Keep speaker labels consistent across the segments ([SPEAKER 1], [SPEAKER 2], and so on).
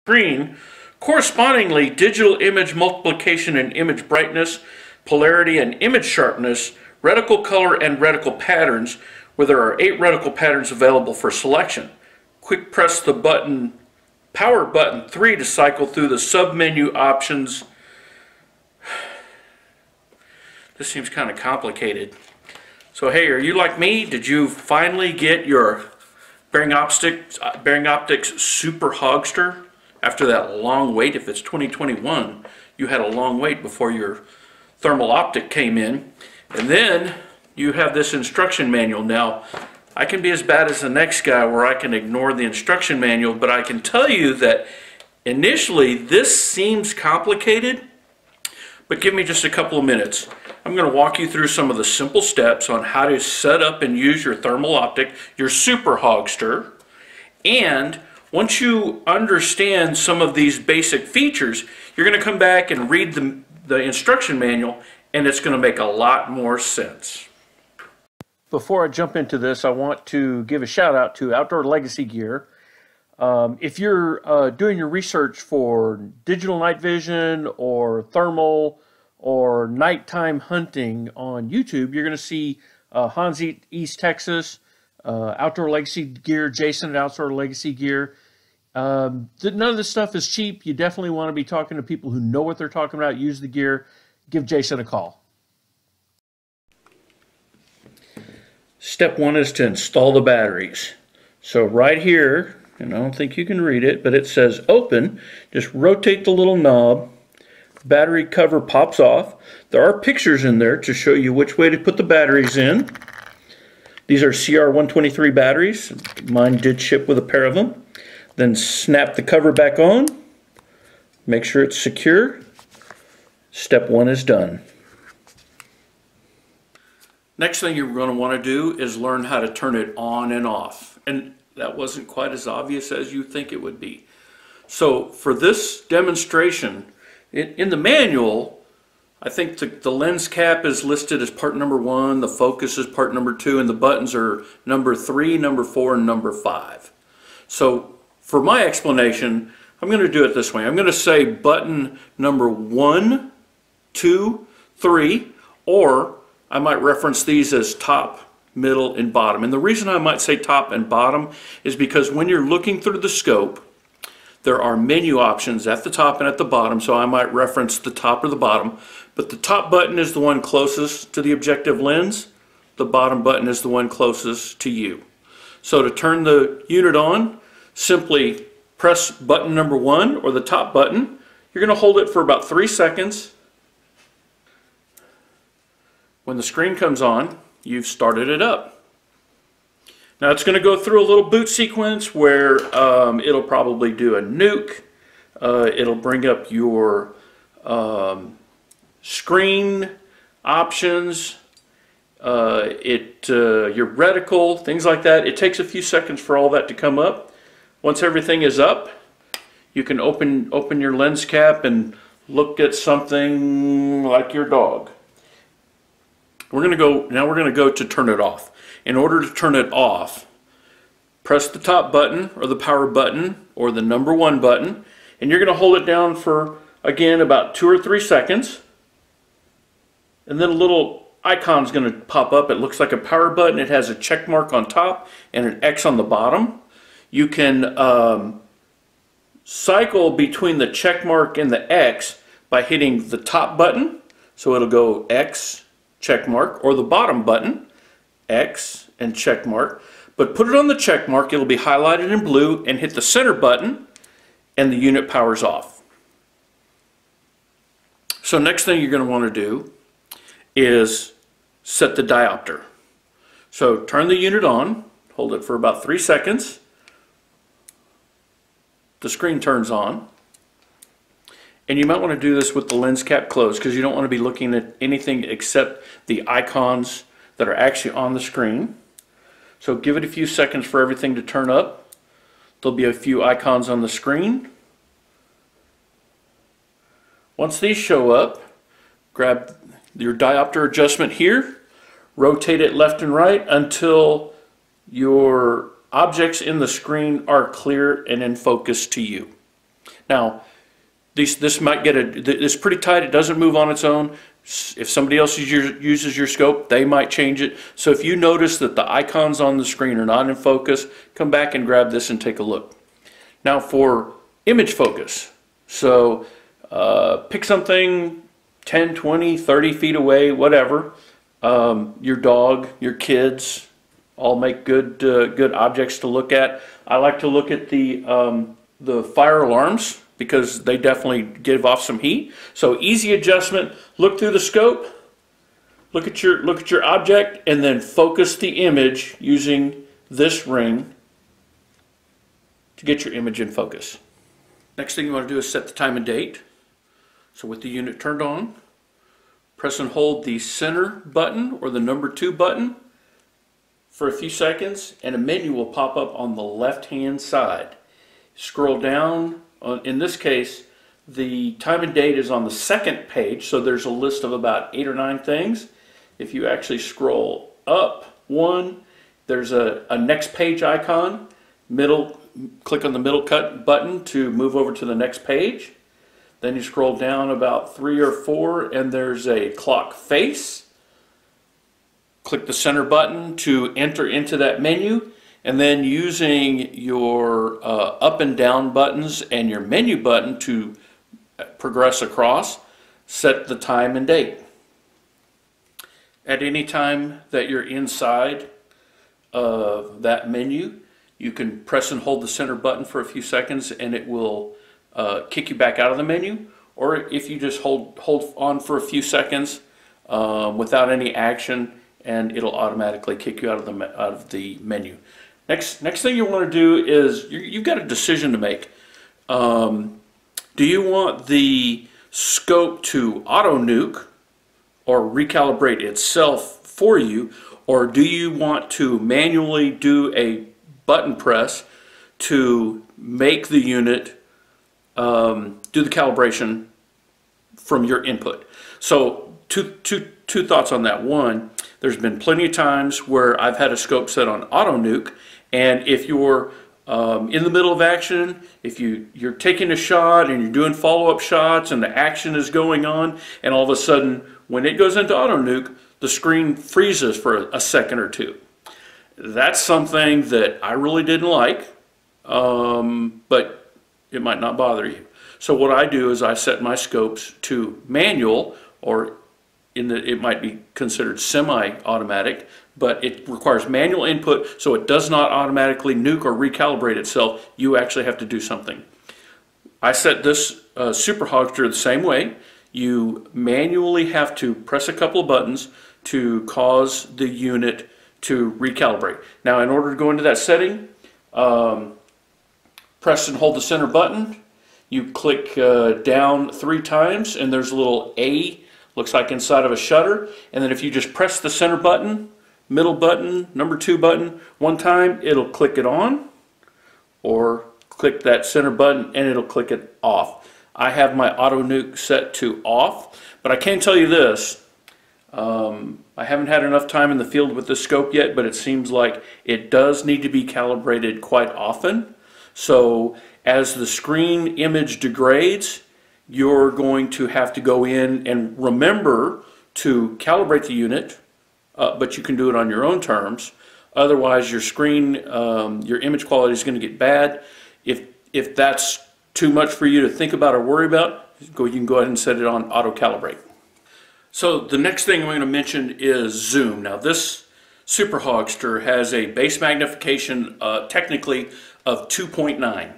[SPEAKER 1] screen. Correspondingly, digital image multiplication and image brightness, polarity and image sharpness, reticle color and reticle patterns, where there are 8 reticle patterns available for selection. Quick press the button, power button 3 to cycle through the sub-menu options. This seems kind of complicated. So hey, are you like me? Did you finally get your Bearing Optics Super Hogster after that long wait? If it's 2021, you had a long wait before your thermal optic came in. And then you have this instruction manual. Now, I can be as bad as the next guy where I can ignore the instruction manual, but I can tell you that initially this seems complicated, but give me just a couple of minutes. I'm going to walk you through some of the simple steps on how to set up and use your thermal optic, your Super Hogster, and once you understand some of these basic features, you're going to come back and read the instruction manual, and it's going to make a lot more sense. Before I jump into this, I want to give a shout out to Outdoor Legacy Gear. If you're doing your research for digital night vision or thermal or nighttime hunting on YouTube, you're going to see Hans East Texas, Outdoor Legacy Gear, Jason at Outdoor Legacy Gear. None of this stuff is cheap. You definitely want to be talking to people who know what they're talking about, use the gear. Give Jason a call. Step 1 is to install the batteries. So right here, and I don't think you can read it, but it says open. Just rotate the little knob. Battery cover pops off. There are pictures in there to show you which way to put the batteries in. These are CR123 batteries. Mine did ship with a pair of them. Then snap the cover back on. Make sure it's secure. Step 1 is done. Next thing you're going to want to do is learn how to turn it on and off. And that wasn't quite as obvious as you think it would be. So for this demonstration, in the manual, I think the lens cap is listed as part number 1, the focus is part number 2, and the buttons are number 3, number 4, and number 5. So for my explanation, I'm going to do it this way. I'm going to say button number 1, 2, 3, or I might reference these as top, middle, and bottom. And the reason I might say top and bottom is because when you're looking through the scope, there are menu options at the top and at the bottom, so I might reference the top or the bottom. But the top button is the one closest to the objective lens. The bottom button is the one closest to you. So to turn the unit on, simply press button number 1 or the top button. You're going to hold it for about 3 seconds. When the screen comes on, you've started it up. Now it's going to go through a little boot sequence where it'll probably do a nuke. It'll bring up your screen options, your reticle, things like that. It takes a few seconds for all that to come up. Once everything is up, you can open your lens cap and look at something like your dog. Now we're going to go to turn it off. In order to turn it off, press the top button or the power button or the number 1 button, and you're going to hold it down for, again, about 2 or 3 seconds. And then a little icon's going to pop up. It looks like a power button. It has a check mark on top and an X on the bottom. You can cycle between the check mark and the X by hitting the top button. So it'll go X, check mark, or the bottom button, X and check mark. But put it on the check mark, it'll be highlighted in blue, and hit the center button, and the unit powers off. So next thing you're going to want to do is set the diopter. So turn the unit on, hold it for about 3 seconds. The screen turns on. And you might want to do this with the lens cap closed because you don't want to be looking at anything except the icons that are actually on the screen. So give it a few seconds for everything to turn up. There'll be a few icons on the screen. Once these show up, grab your diopter adjustment here, rotate it left and right until your objects in the screen are clear and in focus to you. Now, this might get it's pretty tight. It doesn't move on its own. If somebody else uses your scope, they might change it. So if you notice that the icons on the screen are not in focus, come back and grab this and take a look. Now for image focus. So pick something 10, 20, 30 feet away, whatever. Your dog, your kids, all make good objects to look at. I like to look at the fire alarms, because they definitely give off some heat. So easy adjustment, look through the scope, look at your object, and then focus the image using this ring to get your image in focus. Next thing you want to do is set the time and date. So with the unit turned on, press and hold the center button or the number 2 button for a few seconds, and a menu will pop up on the left hand side. Scroll down. In this case, the time and date is on the second page, so there's a list of about 8 or 9 things. If you actually scroll up one, there's a next page icon. Click on the middle cut button to move over to the next page. Then you scroll down about 3 or 4, and there's a clock face. Click the center button to enter into that menu. And then using your up and down buttons and your menu button to progress across, set the time and date. At any time that you're inside of that menu, you can press and hold the center button for a few seconds and it will kick you back out of the menu. Or if you just hold on for a few seconds without any action, and it'll automatically kick you out of the menu. Next thing you want to do is you've got a decision to make. Do you want the scope to auto nuke or recalibrate itself for you, or do you want to manually do a button press to make the unit do the calibration from your input? So two thoughts on that. One, there's been plenty of times where I've had a scope set on auto nuke, and if you're in the middle of action, if you're taking a shot and you're doing follow-up shots and the action is going on, and all of a sudden when it goes into auto nuke, the screen freezes for a second or two. That's something that I really didn't like, but it might not bother you. So what I do is I set my scopes to manual, or it might be considered semi-automatic, but it requires manual input, so it does not automatically nuke or recalibrate itself. You actually have to do something. I set this Super Hogster the same way. You manually have to press a couple of buttons to cause the unit to recalibrate. Now, in order to go into that setting, press and hold the center button. You click down 3 times, and there's a little A, looks like inside of a shutter. And then if you just press the center button, middle button, number 2 button 1 time, it'll click it on, or click that center button and it'll click it off. I have my auto nuke set to off, but I can tell you this, I haven't had enough time in the field with the scope yet, but it seems like it does need to be calibrated quite often. So as the screen image degrades, you're going to have to go in and remember to calibrate the unit, but you can do it on your own terms. Otherwise, your screen, your image quality is going to get bad. If that's too much for you to think about or worry about, you can go ahead and set it on auto calibrate. So the next thing I'm going to mention is zoom. Now this Super Hogster has a base magnification technically of 2.9.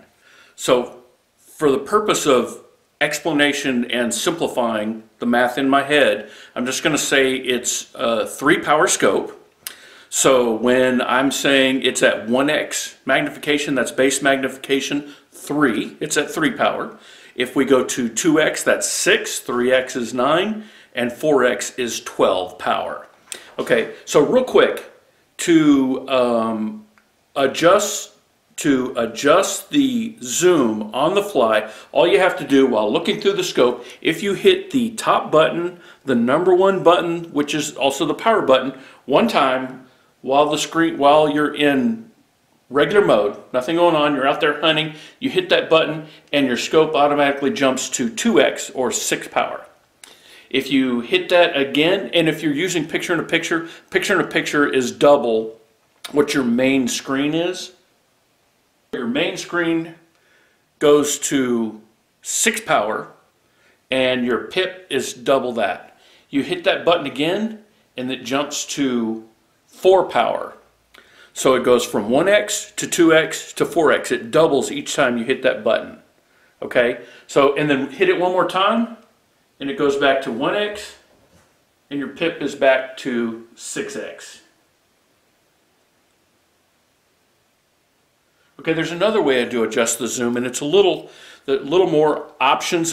[SPEAKER 1] So for the purpose of explanation and simplifying the math in my head, I'm just going to say it's a 3-power scope. So when I'm saying it's at 1x magnification, that's base magnification 3, it's at 3 power. If we go to 2x, that's 6, 3x is 9, and 4x is 12 power. Okay, so real quick, to adjust the zoom on the fly, all you have to do while looking through the scope, if you hit the top button, the number 1 button, which is also the power button, 1 time while you're in regular mode, nothing going on, you're out there hunting, you hit that button and your scope automatically jumps to 2x or 6 power. If you hit that again, and if you're using picture-in-a-picture, picture-in-a-picture is double what your main screen is. Your main screen goes to 6 power and your pip is double that. You hit that button again and it jumps to 4 power. So it goes from 1x to 2x to 4x. It doubles each time you hit that button. Okay? So, and then hit it one more time and it goes back to 1x and your pip is back to 6x. Okay, there's another way to adjust the zoom, and it's a little more options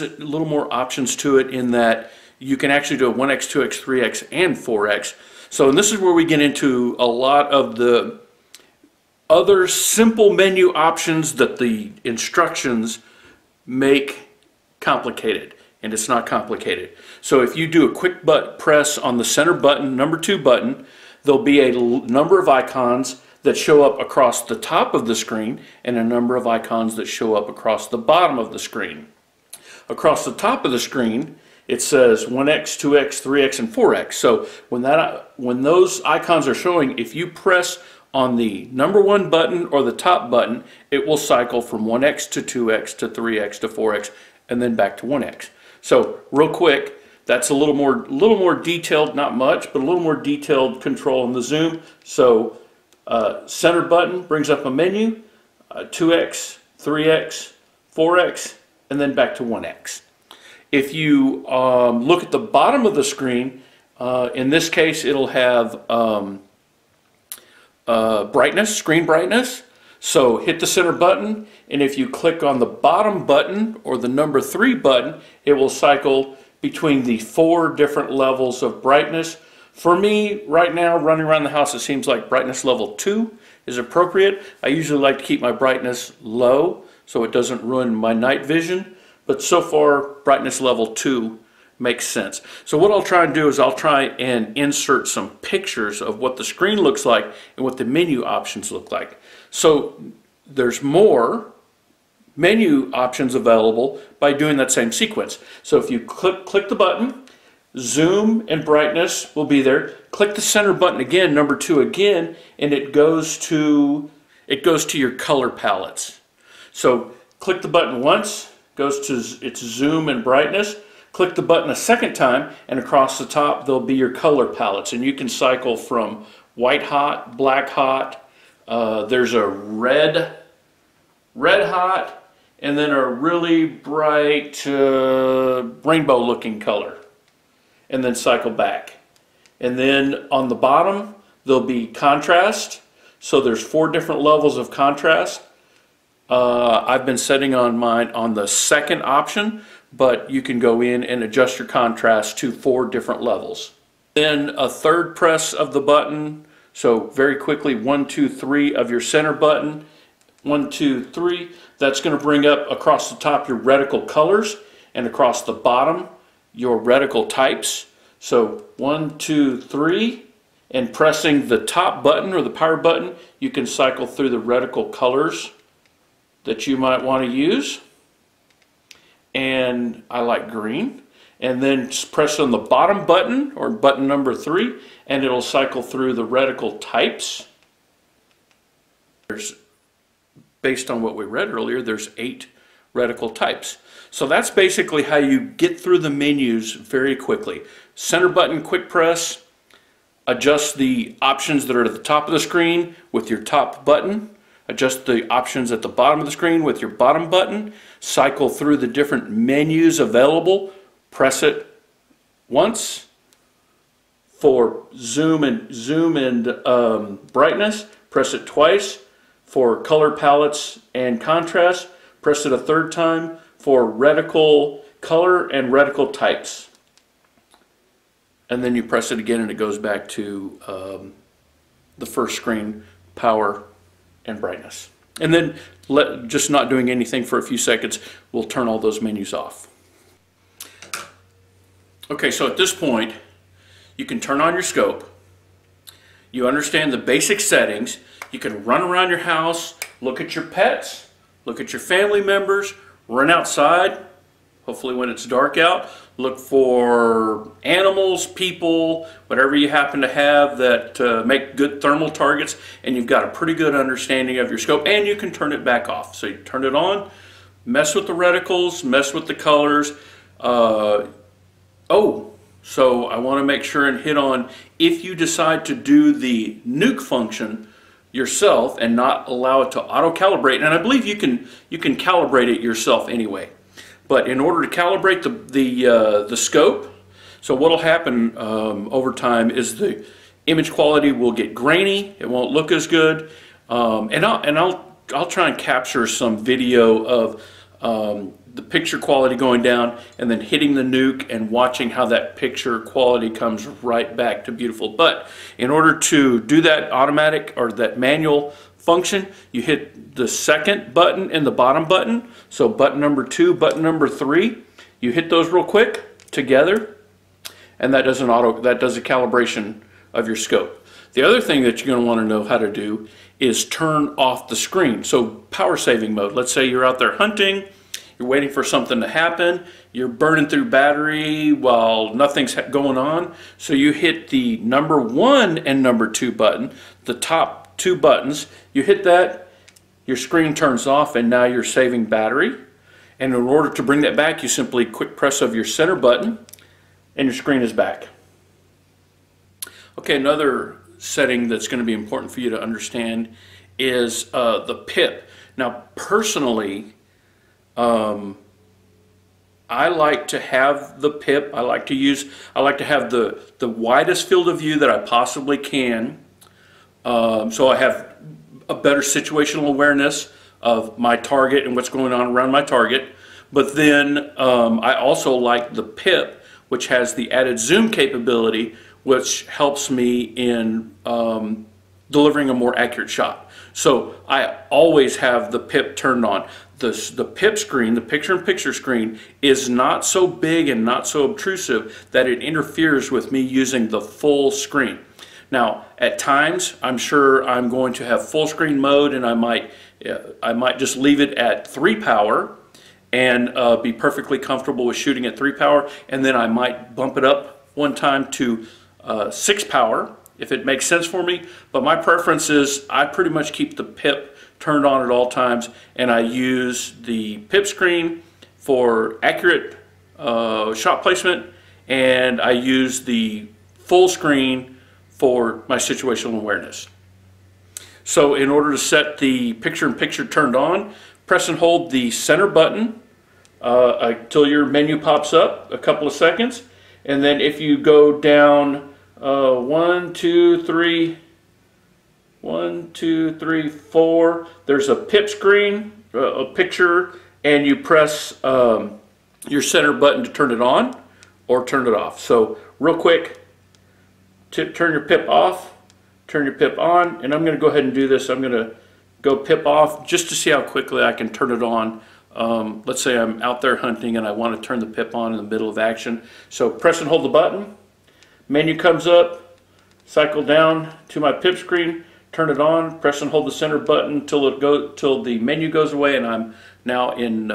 [SPEAKER 1] to it, in that you can actually do a 1x, 2x, 3x, and 4x. So, and this is where we get into a lot of the other simple menu options that the instructions make complicated, and it's not complicated. So if you do a quick press on the center button, number 2 button, there'll be a number of icons that show up across the top of the screen and a number of icons that show up across the bottom of the screen. Across the top of the screen, it says 1x, 2x, 3x, and 4x. So when those icons are showing, if you press on the number 1 button or the top button, it will cycle from 1x to 2x to 3x to 4x and then back to 1x. So real quick, that's a little more detailed, not much, but a little more detailed control in the zoom. So center button brings up a menu, 2x, 3x, 4x, and then back to 1x. If you look at the bottom of the screen, in this case it'll have brightness, screen brightness. So hit the center button, and if you click on the bottom button or the number 3 button, it will cycle between the 4 different levels of brightness. For me, right now, running around the house, it seems like brightness level 2 is appropriate. I usually like to keep my brightness low so it doesn't ruin my night vision, but so far, brightness level 2 makes sense. So what I'll try and do is I'll try and insert some pictures of what the screen looks like and what the menu options look like. So there's more menu options available by doing that same sequence. So if you click the button, zoom and brightness will be there. Click the center button again, number 2 again, and it goes to your color palettes. So click the button once, goes to its zoom and brightness. Click the button a second time, and across the top there'll be your color palettes, and you can cycle from white hot, black hot. There's a red hot, and then a really bright rainbow looking color, and then cycle back. And then on the bottom there'll be contrast. So there's 4 different levels of contrast. I've been setting on mine on the second option, but you can go in and adjust your contrast to 4 different levels. Then a third press of the button, so very quickly 1, 2, 3 of your center button, 1, 2, 3, that's going to bring up across the top your reticle colors, and across the bottom your reticle types. So 1, 2, 3, and pressing the top button or the power button, you can cycle through the reticle colors that you might want to use. And I like green. And then press on the bottom button or button number 3, and it'll cycle through the reticle types. Based on what we read earlier, there's 8 reticle types. So that's basically how you get through the menus very quickly. Center button, quick press, adjust the options that are at the top of the screen with your top button, adjust the options at the bottom of the screen with your bottom button, cycle through the different menus available, press it once for zoom and brightness, press it twice for color palettes and contrast, press it a third time for reticle color and reticle types. And then you press it again and it goes back to the first screen, power and brightness. And then just not doing anything for a few seconds will turn all those menus off. Okay, so at this point you can turn on your scope. You understand the basic settings. You can run around your house, look at your pets, look at your family members, run outside, hopefully when it's dark out, look for animals, people, whatever you happen to have that make good thermal targets, and you've got a pretty good understanding of your scope, and you can turn it back off. So you turn it on, mess with the reticles, mess with the colors. So I want to make sure and hit on, if you decide to do the nuke function yourself and not allow it to auto-calibrate, and I believe you can calibrate it yourself anyway. But in order to calibrate the scope, so what will happen over time is the image quality will get grainy. It won't look as good, and I'll try and capture some video of the picture quality going down and then hitting the nuke and watching how that picture quality comes right back to beautiful. But in order to do that automatic or that manual function, you hit the second button and the bottom button. So button number 2, button number 3, you hit those real quick together, and that does a calibration of your scope. The other thing that you're going to want to know how to do is turn off the screen. So power saving mode. Let's say you're out there hunting, you're waiting for something to happen, you're burning through battery while nothing's going on. So you hit the number 1 and number 2 button, the top 2 buttons. You hit that, your screen turns off, and now you're saving battery. And in order to bring that back, you simply quick press of your center button and your screen is back. Okay, another setting that's going to be important for you to understand is the pip. Now personally, I like to have the pip. I like to have the widest field of view that I possibly can, so I have a better situational awareness of my target and what's going on around my target. But then I also like the pip, which has the added zoom capability, which helps me in delivering a more accurate shot. So I always have the pip turned on. The pip screen, the picture-in-picture screen, is not so big and not so obtrusive that it interferes with me using the full screen. Now, at times, I'm sure I'm going to have full screen mode, and I might just leave it at 3 power and be perfectly comfortable with shooting at 3 power, and then I might bump it up one time to 6 power if it makes sense for me. But my preference is I pretty much keep the pip turned on at all times, and I use the pip screen for accurate shot placement, and I use the full screen for my situational awareness. So in order to set the picture-in-picture turned on, press and hold the center button until your menu pops up, a couple of seconds, and then if you go down 1, 2, 3, 4, there's a pip screen, a picture, and you press your center button to turn it on or turn it off. So real quick, turn your pip off, turn your pip on, and I'm going to go ahead and do this. I'm going to go pip off just to see how quickly I can turn it on. Let's say I'm out there hunting and I want to turn the pip on in the middle of action. So press and hold the button, menu comes up, cycle down to my pip screen, turn it on, press and hold the center button till the menu goes away, and I'm now in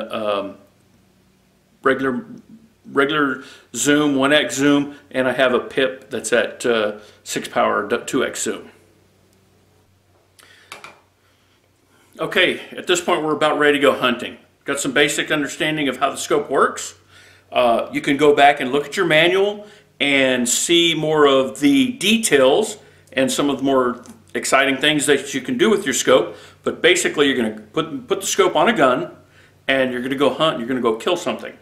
[SPEAKER 1] regular zoom, 1x zoom, and I have a pip that's at 6 power, 2x zoom. Okay, at this point we're about ready to go hunting. Got some basic understanding of how the scope works. You can go back and look at your manual and see more of the details and some of the more exciting things that you can do with your scope. But basically you're going to put the scope on a gun and you're going to go hunt, you're going to go kill something.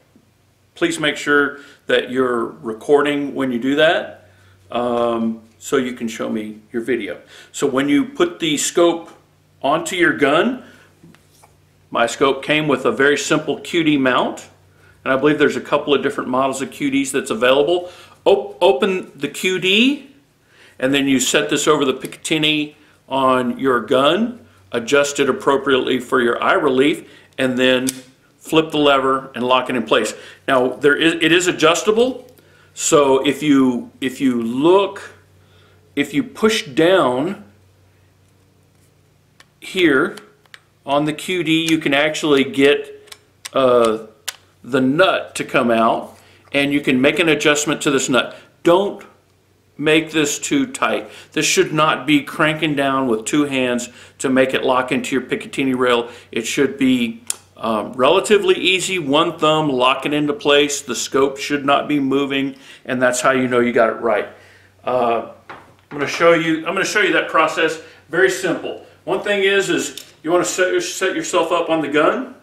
[SPEAKER 1] Please make sure that you're recording when you do that, so you can show me your video. So when you put the scope onto your gun, my scope came with a very simple QD mount, and I believe there's a couple of different models of QDs that's available. Open the QD, and then you set this over the Picatinny on your gun, adjust it appropriately for your eye relief, and then flip the lever and lock it in place. Now it is adjustable, so if you push down here on the QD, you can actually get the nut to come out, and you can make an adjustment to this nut. Don't make this too tight. This should not be cranking down with two hands to make it lock into your Picatinny rail. It should be relatively easy. One thumb, lock it into place. The scope should not be moving, and that's how you know you got it right. I'm going to show you that process. Very simple. One thing is you want to set yourself up on the gun,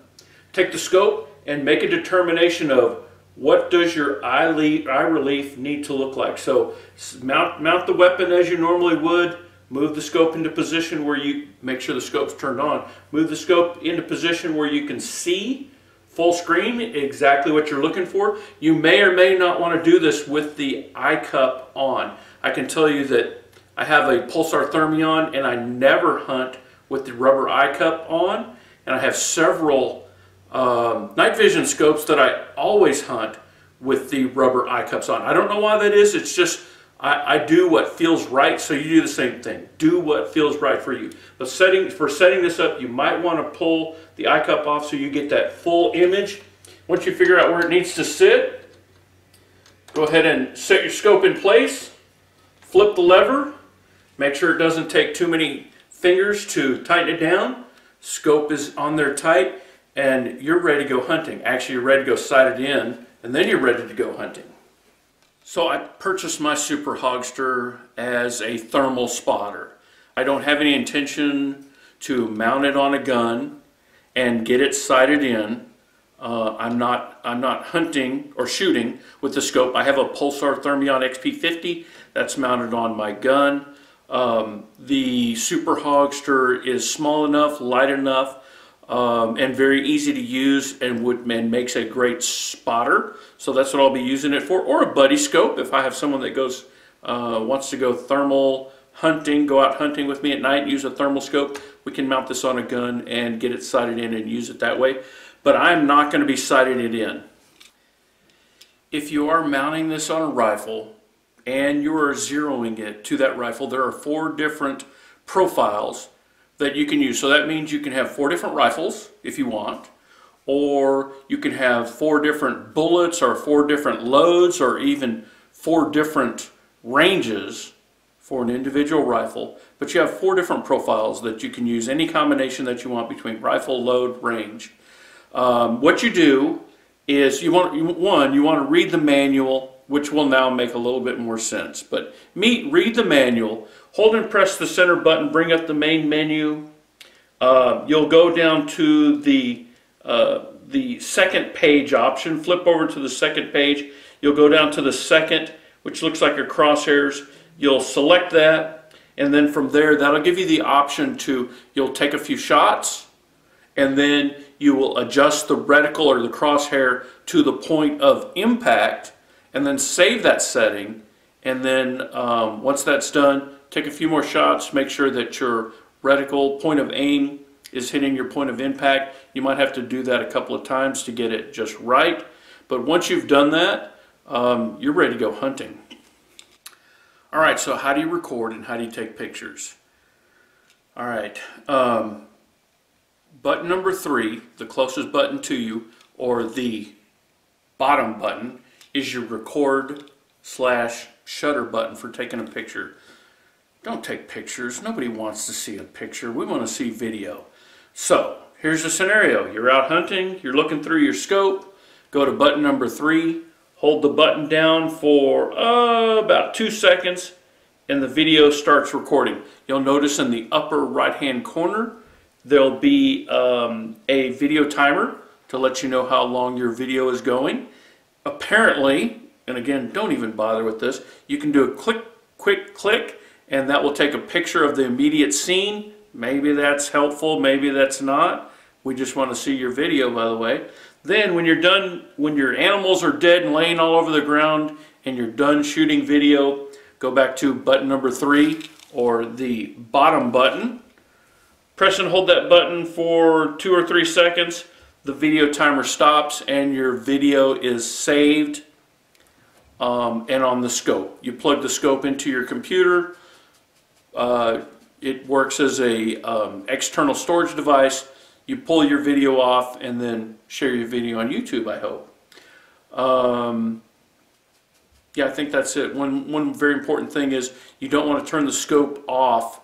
[SPEAKER 1] take the scope, and make a determination of what does your eye relief need to look like. So mount the weapon as you normally would. Move the scope into position where you make sure the scope's turned on. Move the scope into position where you can see full screen exactly what you're looking for. You may or may not want to do this with the eye cup on. I can tell you that I have a pulsar thermion and I never hunt with the rubber eye cup on, and I have several night vision scopes that I always hunt with the rubber eye cups on. I don't know why that is. It's just I do what feels right, so you do the same thing. Do what feels right for you. But for setting this up, you might want to pull the eye cup off so you get that full image. Once you figure out where it needs to sit, go ahead and set your scope in place. Flip the lever. Make sure it doesn't take too many fingers to tighten it down. Scope is on there tight, and you're ready to go hunting. Actually, you're ready to go sight it in, and then you're ready to go hunting. So I purchased my Super Hogster as a thermal spotter. I don't have any intention to mount it on a gun and get it sighted in. I'm not hunting or shooting with the scope. I have a Pulsar Thermion XP50 that's mounted on my gun. The Super Hogster is small enough, light enough, and very easy to use, and makes a great spotter. So that's what I'll be using it for, or a buddy scope if I have someone that goes wants to go thermal hunting, go out hunting with me at night, use a thermal scope. We can mount this on a gun and get it sighted in and use it that way. But I'm not going to be sighting it in. If you are mounting this on a rifle and you are zeroing it to that rifle, there are 4 different profiles that you can use. So that means you can have 4 different rifles if you want, or you can have 4 different bullets or 4 different loads, or even 4 different ranges for an individual rifle. But you have 4 different profiles that you can use, any combination that you want between rifle, load, range. What you do is you want to read the manual, which will now make a little bit more sense. But read the manual, hold and press the center button, bring up the main menu. You'll go down to the second page option, flip over to the second page. You'll go down to the second, which looks like your crosshairs. You'll select that, and then from there, that'll give you the option you'll take a few shots, and then you will adjust the reticle or the crosshair to the point of impact, and then save that setting. And then once that's done, take a few more shots, make sure that your reticle point of aim is hitting your point of impact. You might have to do that a couple of times to get it just right. But once you've done that, you're ready to go hunting. All right, so how do you record and how do you take pictures? All right, button number 3, the closest button to you, or the bottom button, is your record/shutter button for taking a picture. Don't take pictures. Nobody wants to see a picture. We want to see video. So here's the scenario. You're out hunting. You're looking through your scope. Go to button number 3. Hold the button down for about 2 seconds, and the video starts recording. You'll notice in the upper right-hand corner there'll be a video timer to let you know how long your video is going. Apparently, and again, don't even bother with this, you can do a quick click, and that will take a picture of the immediate scene. Maybe that's helpful, maybe that's not. We just want to see your video, by the way. Then when you're done, when your animals are dead and laying all over the ground and you're done shooting video, go back to button number 3, or the bottom button. Press and hold that button for 2 or 3 seconds. The video timer stops and your video is saved and on the scope. You plug the scope into your computer. it works as a external storage device. You pull your video off and then share your video on YouTube, I hope. Yeah, I think that's it. One very important thing is you don't want to turn the scope off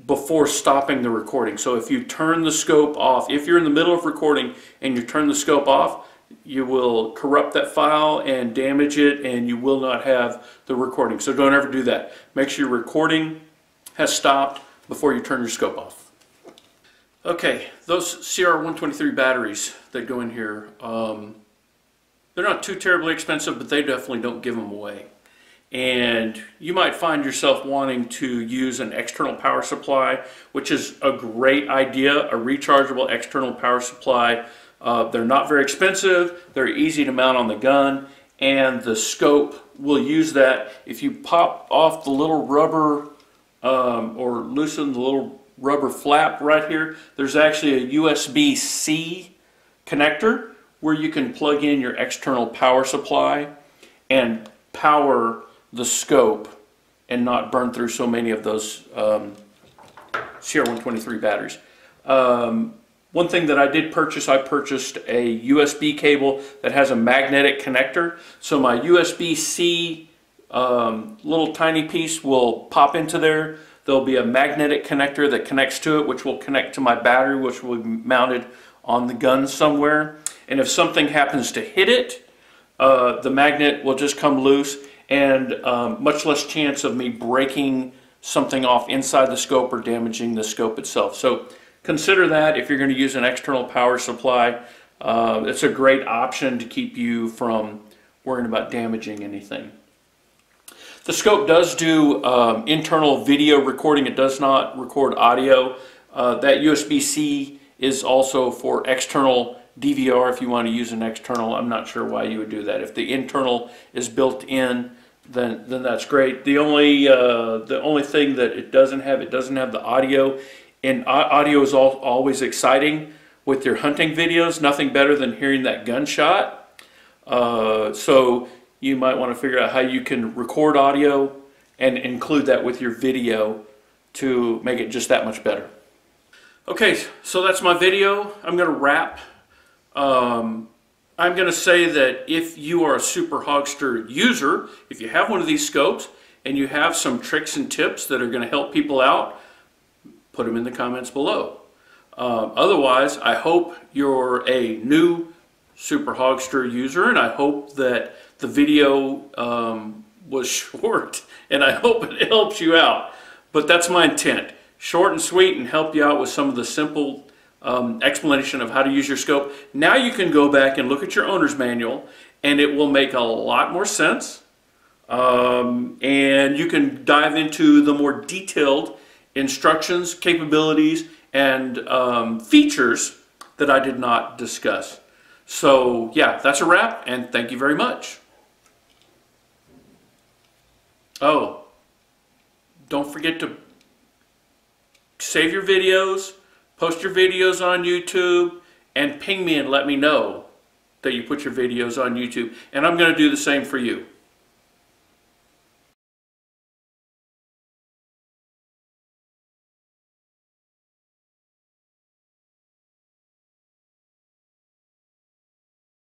[SPEAKER 1] before stopping the recording. So if you turn the scope off, if you're in the middle of recording and you turn the scope off, you will corrupt that file and damage it, and you will not have the recording. So don't ever do that. Make sure your recording has stopped before you turn your scope off. Okay, those CR123 batteries that go in here, they're not too terribly expensive, but they definitely don't give them away. And you might find yourself wanting to use an external power supply, which is a great idea, a rechargeable external power supply. They're not very expensive, they're easy to mount on the gun, and the scope will use that. If you pop off the little rubber or loosen the little rubber flap right here, there's actually a USB-C connector where you can plug in your external power supply and power the scope and not burn through so many of those CR123 batteries. One thing that I did purchase, I purchased a USB cable that has a magnetic connector. So my USB-C little tiny piece will pop into there. There'll be a magnetic connector that connects to it, which will connect to my battery, which will be mounted on the gun somewhere. And if something happens to hit it, the magnet will just come loose, and much less chance of me breaking something off inside the scope or damaging the scope itself. So consider that if you're going to use an external power supply. It's a great option to keep you from worrying about damaging anything. The scope does do internal video recording. It does not record audio. That USB-C is also for external DVR if you want to use an external. I'm not sure why you would do that. If the internal is built in, then that's great. The only thing that it doesn't have the audio. And audio is always exciting with your hunting videos. Nothing better than hearing that gunshot. So you might want to figure out how you can record audio and include that with your video to make it just that much better. Okay, so that's my video. I'm going to wrap. I'm going to say that if you are a Super Hogster user, if you have one of these scopes and you have some tricks and tips that are going to help people out, put them in the comments below. Otherwise, I hope you're a new Super Hogster user, and I hope that the video was short, and I hope it helps you out. But that's my intent. Short and sweet, and help you out with some of the simple explanation of how to use your scope. Now you can go back and look at your owner's manual, and it will make a lot more sense. And you can dive into the more detailed instructions, capabilities, and features that I did not discuss. So yeah, that's a wrap, and thank you very much. Oh, don't forget to save your videos, post your videos on YouTube, and ping me and let me know that you put your videos on YouTube. And I'm going to do the same for you.